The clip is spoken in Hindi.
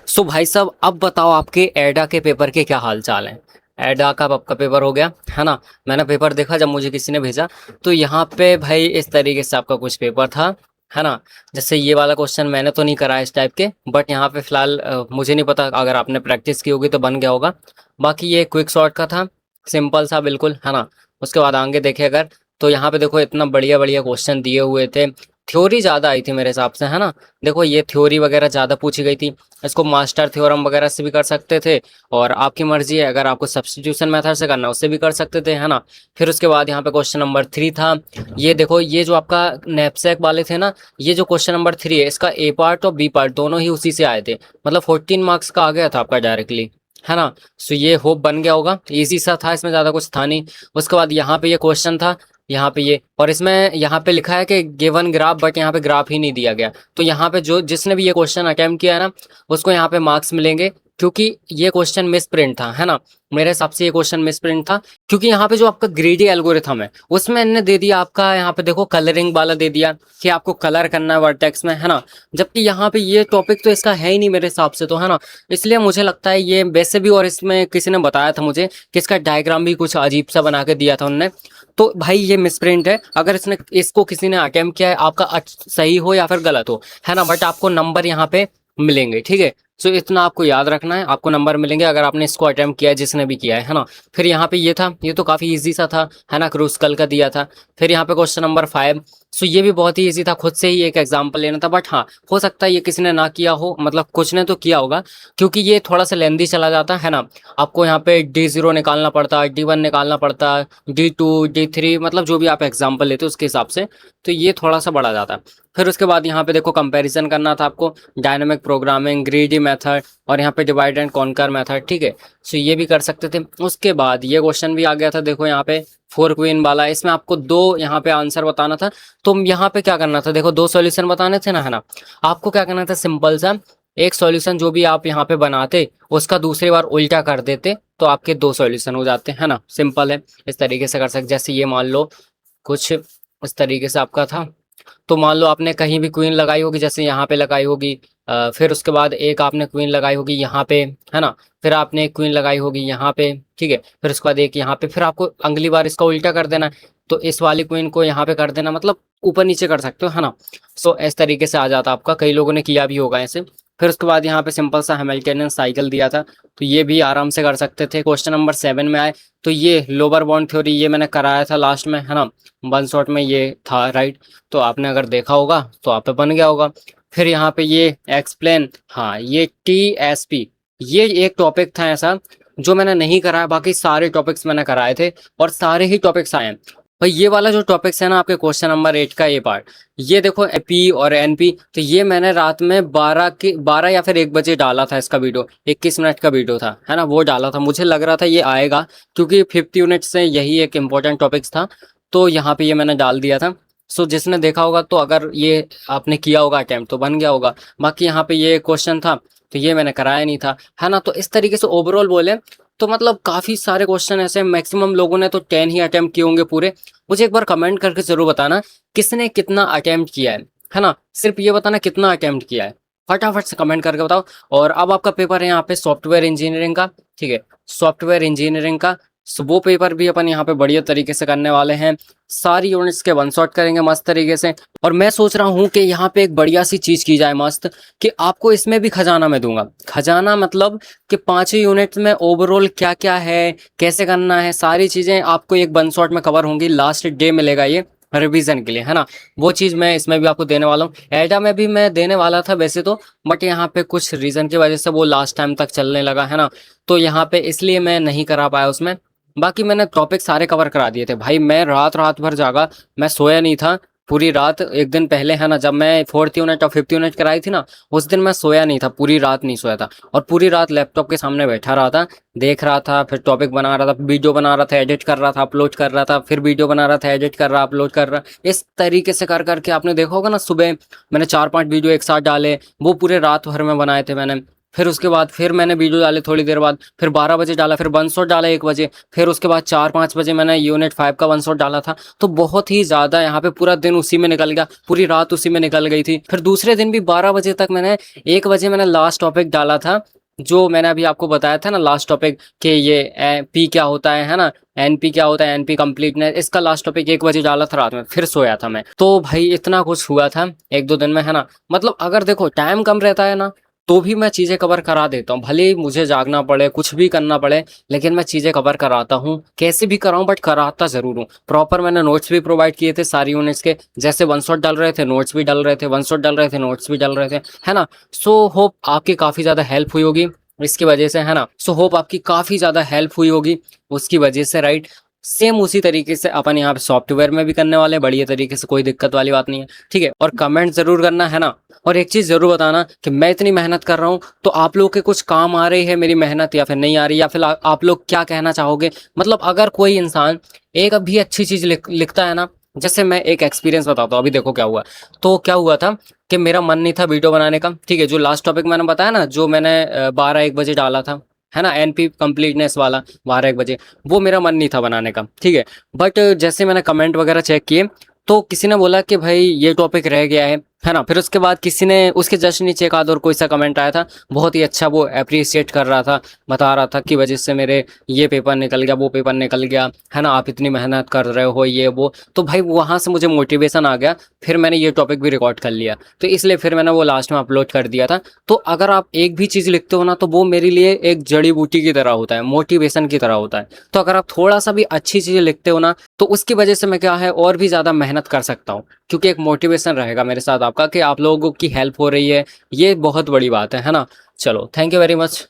सो भाई साहब, अब बताओ आपके एडा के पेपर के क्या हाल चाल हैं। एडा का आपका पेपर हो गया है ना। मैंने पेपर देखा जब मुझे किसी ने भेजा, तो यहाँ पे भाई इस तरीके से आपका कुछ पेपर था, है ना। जैसे ये वाला क्वेश्चन मैंने तो नहीं करा इस टाइप के, बट यहाँ पे फिलहाल मुझे नहीं पता, अगर आपने प्रैक्टिस की होगी तो बन गया होगा। बाकी ये क्विक शॉर्ट का था, सिंपल सा बिल्कुल, है ना। उसके बाद आगे देखे अगर, तो यहाँ पे देखो इतना बढ़िया बढ़िया क्वेश्चन दिए हुए थे। थ्योरी ज़्यादा आई थी मेरे हिसाब से, है ना। देखो ये थ्योरी वगैरह ज़्यादा पूछी गई थी। इसको मास्टर थ्योरम वगैरह से भी कर सकते थे, और आपकी मर्जी है, अगर आपको सब्स्टिट्यूशन मेथड से करना है उससे भी कर सकते थे, है ना। फिर उसके बाद यहाँ पे क्वेश्चन नंबर 3 था। ये देखो, ये जो आपका नैपसैक वाले थे ना, ये जो क्वेश्चन नंबर 3 है, इसका ए पार्ट और बी पार्ट दोनों ही उसी से आए थे। मतलब 14 मार्क्स का आ गया था आपका डायरेक्टली, है ना। सो ये होप बन गया होगा, इजी सा था, इसमें ज़्यादा कुछ था नहीं। उसके बाद यहाँ पे ये क्वेश्चन था, यहाँ पे ये, और इसमें यहाँ पे लिखा है कि गिवन ग्राफ, बट यहाँ पे ग्राफ ही नहीं दिया गया। तो यहाँ पे जो जिसने भी ये क्वेश्चन अटेम्प्ट किया है ना, उसको यहाँ पे मार्क्स मिलेंगे, क्योंकि ये क्वेश्चन मिस प्रिंट था, है ना। मेरे हिसाब से ये क्वेश्चन मिस प्रिंट था, क्योंकि यहाँ पे जो आपका ग्रेडी एल्गोरिथम है उसमें इन्होंने दे दिया आपका, यहाँ पे देखो कलरिंग वाला दे दिया कि आपको कलर करना है वर्टेक्स में, है ना। जबकि यहाँ पे ये टॉपिक तो इसका है ही नहीं मेरे हिसाब से, तो है ना। इसलिए मुझे लगता है ये वैसे भी, और इसमें किसी ने बताया था मुझे कि इसका डायग्राम भी कुछ अजीब सा बना के दिया था उन्होंने। तो भाई ये मिसप्रिंट है। अगर इसने इसको किसी ने अटेम्प्ट किया है, आपका सही हो या फिर गलत हो, है ना, बट आपको नंबर यहाँ पे मिलेंगे, ठीक है। सो इतना आपको याद रखना है, आपको नंबर मिलेंगे अगर आपने इसको अटेम्प्ट किया है, जिसने भी किया है ना। फिर यहाँ पे ये था, ये तो काफ़ी इजी सा था, है ना, क्रूस्कल का दिया था। फिर यहाँ पे क्वेश्चन नंबर 5। सो ये भी बहुत ही इजी था, खुद से ही एक एग्जाम्पल लेना था, बट हाँ, हो सकता है ये किसी ने ना किया हो, मतलब कुछ ने तो किया होगा, क्योंकि ये थोड़ा सा लेंदी चला जाता है ना। आपको यहाँ पे D0 निकालना पड़ता है, D1 निकालना पड़ता है, D2 D3, मतलब जो भी आप एग्जाम्पल लेते हो उसके हिसाब से। तो ये थोड़ा सा बढ़ा जाता है। फिर उसके बाद यहाँ पे देखो कंपैरिजन करना था आपको, डायनामिक प्रोग्रामिंग, ग्रीडी मेथड, और यहाँ पे डिवाइड एंड कॉन्कर मेथड, ठीक है। सो ये भी कर सकते थे। उसके बाद ये क्वेश्चन भी आ गया था, देखो यहाँ पे 4 क्वीन वाला, इसमें आपको दो यहाँ पे आंसर बताना था। तो यहाँ पे क्या करना था, देखो दो सॉल्यूशन बताने थे ना, है ना। आपको क्या करना था, सिंपल सा, एक सॉल्यूशन जो भी आप यहाँ पे बनाते, उसका दूसरी बार उल्टा कर देते, तो आपके दो सॉल्यूशन हो जाते, है ना। सिंपल है, इस तरीके से कर सकते। जैसे ये मान लो कुछ इस तरीके से आपका था, तो मान लो आपने कहीं भी क्वीन लगाई होगी, जैसे यहाँ पे लगाई होगी, फिर उसके बाद एक आपने क्वीन लगाई होगी यहाँ पे, है ना। फिर आपने एक क्वीन लगाई होगी यहाँ पे, ठीक है। फिर उसके बाद एक यहाँ पे, फिर आपको अगली बार इसका उल्टा कर देना है, तो इस वाली क्वीन को यहाँ पे कर देना, मतलब ऊपर नीचे कर सकते हो, है ना। सो इस तरीके से आ जाता आपका, कई लोगों ने किया भी होगा ऐसे। फिर उसके बाद यहाँ पे सिंपल सा हैमिल्टनियन साइकिल दिया था, तो ये भी आराम से कर सकते थे। क्वेश्चन नंबर 7 में आए, तो ये लोअर बाउंड थ्योरी ये मैंने कराया था लास्ट में, है ना। वन शॉट में ये था, राइट। तो आपने अगर देखा होगा तो आप पे बन गया होगा। फिर यहाँ पे ये एक्सप्लेन, हाँ, ये TSP, ये एक टॉपिक था ऐसा जो मैंने नहीं कराया, बाकी सारे टॉपिक्स मैंने कराए थे, और सारे ही टॉपिक्स आए हैं। भाई ये वाला जो टॉपिक्स है ना, आपके क्वेश्चन नंबर 8 का ये पार्ट, ये देखो P और NP, तो ये मैंने रात में 12 या फिर 1 बजे डाला था इसका वीडियो, 21 मिनट का वीडियो था, है ना, वो डाला था। मुझे लग रहा था ये आएगा, क्योंकि 50 यूनिट से यही एक इम्पोर्टेंट टॉपिक्स था, तो यहाँ पे ये मैंने डाल दिया था। सो जिसने देखा होगा, तो अगर ये आपने किया होगा अटेम्प्ट, तो बन गया होगा। बाकी यहाँ पे ये क्वेश्चन था, तो ये मैंने कराया नहीं था, है ना। तो इस तरीके से ओवरऑल बोले तो मतलब काफ़ी सारे क्वेश्चन ऐसे, मैक्सिमम लोगों ने तो 10 ही अटेम्प्ट किए होंगे पूरे। मुझे एक बार कमेंट करके ज़रूर बताना किसने कितना अटेम्प्ट किया है ना। सिर्फ ये बताना कितना अटेम्प्ट किया है, फटाफट से कमेंट करके बताओ। और अब आपका पेपर है यहाँ पे सॉफ्टवेयर इंजीनियरिंग का, ठीक है, सॉफ्टवेयर इंजीनियरिंग का। सो वो पेपर भी अपन यहाँ पे बढ़िया तरीके से करने वाले हैं, सारी यूनिट्स के वन शॉट करेंगे मस्त तरीके से। और मैं सोच रहा हूँ कि यहाँ पे एक बढ़िया सी चीज़ की जाए मस्त, कि आपको इसमें भी खजाना मैं दूंगा। खजाना मतलब कि 5 ही यूनिट्स में ओवरऑल क्या क्या है, कैसे करना है, सारी चीज़ें आपको एक वन शॉट में कवर होंगी। लास्ट डे मिलेगा ये रिवीजन के लिए, है ना। वो चीज़ मैं इसमें भी आपको देने वाला हूँ। एडा में भी मैं देने वाला था वैसे तो, बट यहाँ पे कुछ रीज़न की वजह से वो लास्ट टाइम तक चलने लगा, है ना। तो यहाँ पे इसलिए मैं नहीं करा पाया उसमें। बाकी मैंने टॉपिक सारे कवर करा दिए थे भाई। मैं रात रात भर जागा, मैं सोया नहीं था पूरी रात। एक दिन पहले, है ना, जब मैं 4th यूनिट और 5th यूनिट कराई थी ना, उस दिन मैं सोया नहीं था, पूरी रात नहीं सोया था, और पूरी रात लैपटॉप के सामने बैठा रहा था, देख रहा था, फिर टॉपिक बना रहा था, वीडियो बना रहा था, एडिट कर रहा था, अपलोड कर रहा था, फिर वीडियो बना रहा था, एडिट कर रहा, अपलोड कर रहा। इस तरीके से कर करके आपने देखा होगा ना, सुबह मैंने 4-5 वीडियो एक साथ डाले, वो पूरे रात भर में बनाए थे मैंने। फिर उसके बाद फिर मैंने वीडियो डाले थोड़ी देर बाद, फिर 12 बजे डाला, फिर वन शॉट डाला 1 बजे, फिर उसके बाद 4-5 बजे मैंने यूनिट 5 का वन शॉट डाला था। तो बहुत ही ज़्यादा यहाँ पे पूरा दिन उसी में निकल गया, पूरी रात उसी में निकल गई थी। फिर दूसरे दिन भी 12 बजे तक मैंने 1 बजे मैंने लास्ट टॉपिक डाला था, जो मैंने अभी आपको बताया था ना लास्ट टॉपिक कि ये पी क्या होता है ना, एनपी क्या होता है, एनपी कंप्लीटनेस, इसका लास्ट टॉपिक 1 बजे डाला था रात में, फिर सोया था मैं। तो भाई इतना कुछ हुआ था 1-2 दिन में, है ना। मतलब अगर देखो टाइम कम रहता है ना, तो भी मैं चीज़ें कवर करा देता हूँ, भले ही मुझे जागना पड़े, कुछ भी करना पड़े, लेकिन मैं चीज़ें कवर कराता हूँ, कैसे भी कराऊँ बट कराता ज़रूर हूँ। प्रॉपर मैंने नोट्स भी प्रोवाइड किए थे सारी यूनिट्स के, जैसे वन शॉट डल रहे थे नोट्स भी डल रहे थे, वन शॉट डल रहे थे नोट्स भी डल रहे थे, है ना। सो होप आपकी काफ़ी ज़्यादा हेल्प हुई होगी इसकी वजह से, है ना। सो होप आपकी काफ़ी ज़्यादा हेल्प हुई होगी उसकी वजह से, राइट। सेम उसी तरीके से अपन यहाँ पे सॉफ्टवेयर में भी करने वाले हैं, बढ़िया तरीके से, कोई दिक्कत वाली बात नहीं है, ठीक है। और कमेंट ज़रूर करना, है ना। और एक चीज़ ज़रूर बताना कि मैं इतनी मेहनत कर रहा हूँ, तो आप लोगों के कुछ काम आ रही है मेरी मेहनत, या फिर नहीं आ रही, या फिर आप लोग क्या कहना चाहोगे। मतलब अगर कोई इंसान एक भी अच्छी चीज़ लिखता है ना, जैसे मैं एक एक्सपीरियंस बताता हूँ, अभी देखो क्या हुआ। तो क्या हुआ था कि मेरा मन नहीं था वीडियो बनाने का, ठीक है। जो लास्ट टॉपिक मैंने बताया ना, जो मैंने 12-1 बजे डाला था, है ना, एनपी कंप्लीटनेस वाला 12-1 बजे, वो मेरा मन नहीं था बनाने का, ठीक है। बट जैसे मैंने कमेंट वगैरह चेक किए, तो किसी ने बोला कि भाई ये टॉपिक रह गया है ना। फिर उसके बाद किसी ने उसके जस्ट नीचे एक आध और कोई सा कमेंट आया था, बहुत ही अच्छा, वो अप्रिशिएट कर रहा था, बता रहा था कि वजह से मेरे ये पेपर निकल गया, वो पेपर निकल गया, है ना, आप इतनी मेहनत कर रहे हो, ये वो। तो भाई वहाँ से मुझे मोटिवेशन आ गया, फिर मैंने ये टॉपिक भी रिकॉर्ड कर लिया, तो इसलिए फिर मैंने वो लास्ट में अपलोड कर दिया था। तो अगर आप एक भी चीज़ लिखते हो ना, तो वो मेरे लिए एक जड़ी बूटी की तरह होता है, मोटिवेशन की तरह होता है। तो अगर आप थोड़ा सा भी अच्छी चीज़ें लिखते हो ना, तो उसकी वजह से मैं क्या है और भी ज़्यादा मेहनत कर सकता हूँ, क्योंकि एक मोटिवेशन रहेगा मेरे साथ आपका कि आप लोगों की हेल्प हो रही है, ये बहुत बड़ी बात है ना। चलो, थैंक यू वेरी मच।